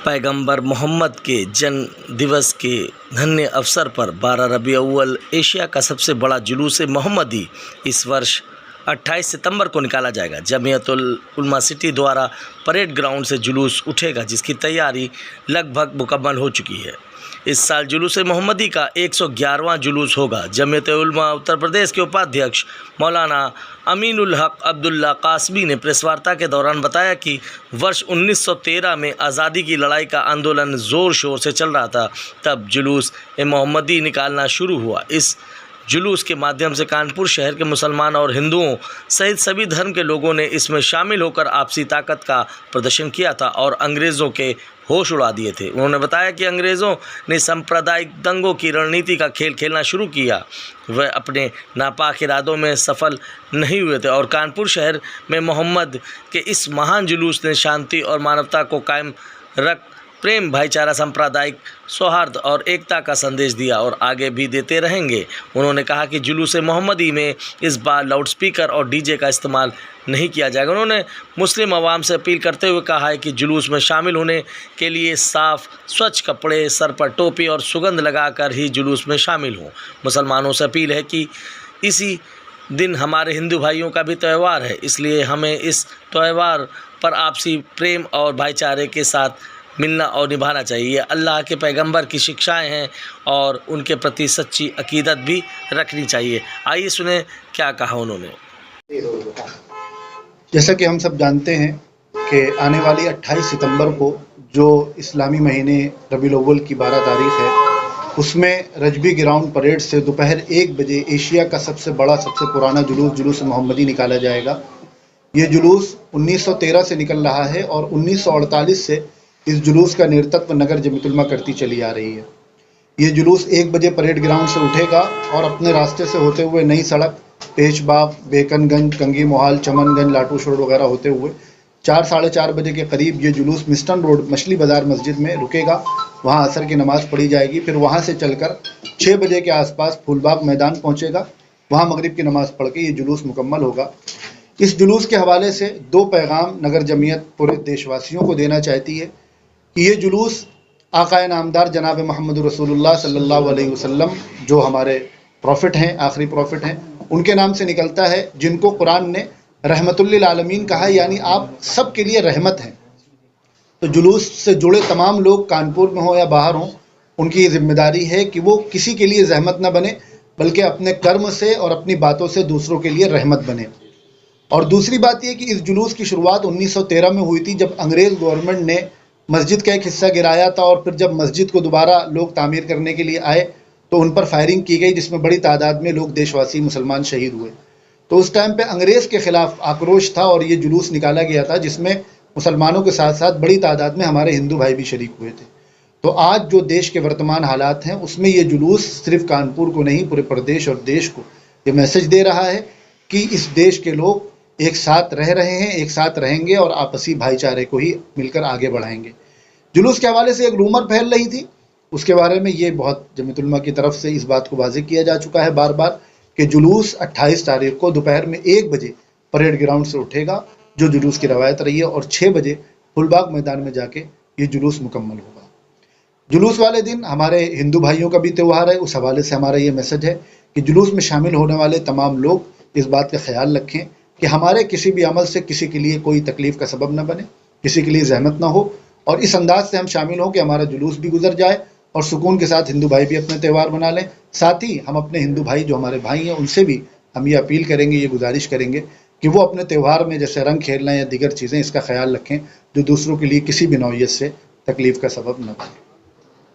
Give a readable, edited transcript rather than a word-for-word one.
पैगंबर मोहम्मद के जन्म दिवस के धन्य अवसर पर 12 रबी अव्वल एशिया का सबसे बड़ा जुलूस मोहम्मदी इस वर्ष 28 सितंबर को निकाला जाएगा। जमीयतुल उलमा सिटी द्वारा परेड ग्राउंड से जुलूस उठेगा, जिसकी तैयारी लगभग मुकम्मल हो चुकी है। इस साल जुलूस मोहम्मदी का 111वां जुलूस होगा। जमीयत उलमा उत्तर प्रदेश के उपाध्यक्ष मौलाना अमीनुल हक अब्दुल्ला कासमी ने प्रेस वार्ता के दौरान बताया कि वर्ष 1913 में आज़ादी की लड़ाई का आंदोलन ज़ोर शोर से चल रहा था, तब जुलूस मोहम्मदी निकालना शुरू हुआ। इस जुलूस के माध्यम से कानपुर शहर के मुसलमान और हिंदुओं सहित सभी धर्म के लोगों ने इसमें शामिल होकर आपसी ताकत का प्रदर्शन किया था और अंग्रेज़ों के होश उड़ा दिए थे। उन्होंने बताया कि अंग्रेज़ों ने सांप्रदायिक दंगों की रणनीति का खेल खेलना शुरू किया। वह अपने नापाक इरादों में सफल नहीं हुए थे और कानपुर शहर में मोहम्मद के इस महान जुलूस ने शांति और मानवता को कायम रख प्रेम, भाईचारा, सांप्रदायिक सौहार्द और एकता का संदेश दिया और आगे भी देते रहेंगे। उन्होंने कहा कि जुलूस मोहम्मदी में इस बार लाउडस्पीकर और डीजे का इस्तेमाल नहीं किया जाएगा। उन्होंने मुस्लिम आवाम से अपील करते हुए कहा है कि जुलूस में शामिल होने के लिए साफ़ स्वच्छ कपड़े, सर पर टोपी और सुगंध लगाकर ही जुलूस में शामिल हों। मुसलमानों से अपील है कि इसी दिन हमारे हिंदू भाइयों का भी त्यौहार है, इसलिए हमें इस त्यौहार पर आपसी प्रेम और भाईचारे के साथ मिलना और निभाना चाहिए। ये अल्लाह के पैगंबर की शिक्षाएं हैं और उनके प्रति सच्ची अकीदत भी रखनी चाहिए। आइए सुने क्या कहा उन्होंने। जैसा कि हम सब जानते हैं कि आने वाली 28 सितंबर को जो इस्लामी महीने रबीउल अव्वल की 12 तारीख है, उसमें रजबी ग्राउंड परेड से दोपहर 1 बजे एशिया का सबसे बड़ा, सबसे पुराना जुलूस मोहम्मदी निकाला जाएगा। ये जुलूस 1913 से निकल रहा है और 1948 से इस जुलूस का नेतृत्व नगर जमीयत उलमा करती चली आ रही है। ये जुलूस 1 बजे परेड ग्राउंड से उठेगा और अपने रास्ते से होते हुए नई सड़क, पेशबाब, बेकनगंज, कंगी मोहाल, चमनगंज, लाटू शोर वगैरह होते हुए 4 साढ़े 4 बजे के करीब ये जुलूस मिस्टन रोड मछली बाज़ार मस्जिद में रुकेगा। वहाँ असर की नमाज़ पढ़ी जाएगी। फिर वहाँ से चलकर 6 बजे के आसपास फूलबाग मैदान पहुँचेगा। वहाँ मगरिब की नमाज़ पढ़ के ये जुलूस मुकम्मल होगा। इस जुलूस के हवाले से 2 पैगाम नगर जमीयत पूरे देशवासियों को देना चाहती है कि ये जुलूस आक़ाए नामदार जनाब मोहम्मद रसूलुल्लाह सल्लल्लाहु अलैहि वसल्लम, जो हमारे प्रॉफिट हैं, आखिरी प्रॉफिट हैं, उनके नाम से निकलता है, जिनको कुरान ने रहमतुल लिल आलमीन कहा, यानी आप सब के लिए रहमत हैं। तो जुलूस से जुड़े तमाम लोग कानपुर में हो या बाहर हों, उनकी ये जिम्मेदारी है कि वो किसी के लिए जहमत न बने, बल्कि अपने कर्म से और अपनी बातों से दूसरों के लिए रहमत बने। और दूसरी बात यह कि इस जुलूस की शुरुआत 1913 में हुई थी, जब अंग्रेज़ गवर्नमेंट ने मस्जिद का एक हिस्सा गिराया था और फिर जब मस्जिद को दोबारा लोग तामीर करने के लिए आए तो उन पर फायरिंग की गई, जिसमें बड़ी तादाद में लोग देशवासी मुसलमान शहीद हुए। तो उस टाइम पे अंग्रेज़ के ख़िलाफ़ आक्रोश था और ये जुलूस निकाला गया था, जिसमें मुसलमानों के साथ साथ बड़ी तादाद में हमारे हिंदू भाई भी शरीक हुए थे। तो आज जो देश के वर्तमान हालात हैं, उसमें ये जुलूस सिर्फ कानपुर को नहीं, पूरे प्रदेश और देश को ये मैसेज दे रहा है कि इस देश के लोग एक साथ रह रहे हैं, एक साथ रहेंगे और आपसी भाईचारे को ही मिलकर आगे बढ़ाएंगे। जुलूस के हवाले से एक रूमर फैल रही थी, उसके बारे में ये बहुत जमीयत उलमा की तरफ से इस बात को वाज़ेह किया जा चुका है बार बार कि जुलूस 28 तारीख को दोपहर में 1 बजे परेड ग्राउंड से उठेगा, जो जुलूस की रवायत रही है, और 6 बजे फुलबाग मैदान में जाके ये जुलूस मुकम्मल होगा। जुलूस वाले दिन हमारे हिंदू भाइयों का भी त्यौहार है। उस हवाले से हमारा ये मैसेज है कि जुलूस में शामिल होने वाले तमाम लोग इस बात का ख्याल रखें कि हमारे किसी भी अमल से किसी के लिए कोई तकलीफ़ का सबब न बने, किसी के लिए जहमत ना हो, और इस अंदाज से हम शामिल हों कि हमारा जुलूस भी गुजर जाए और सुकून के साथ हिंदू भाई भी अपने त्यौहार मना लें। साथ ही हम अपने हिंदू भाई जो हमारे भाई हैं, उनसे भी हम ये अपील करेंगे, ये गुजारिश करेंगे कि वो अपने त्यौहार में जैसे रंग खेलना या दीगर चीज़ें, इसका ख्याल रखें जो दूसरों के लिए किसी भी नौइयत से तकलीफ़ का सबब न बने।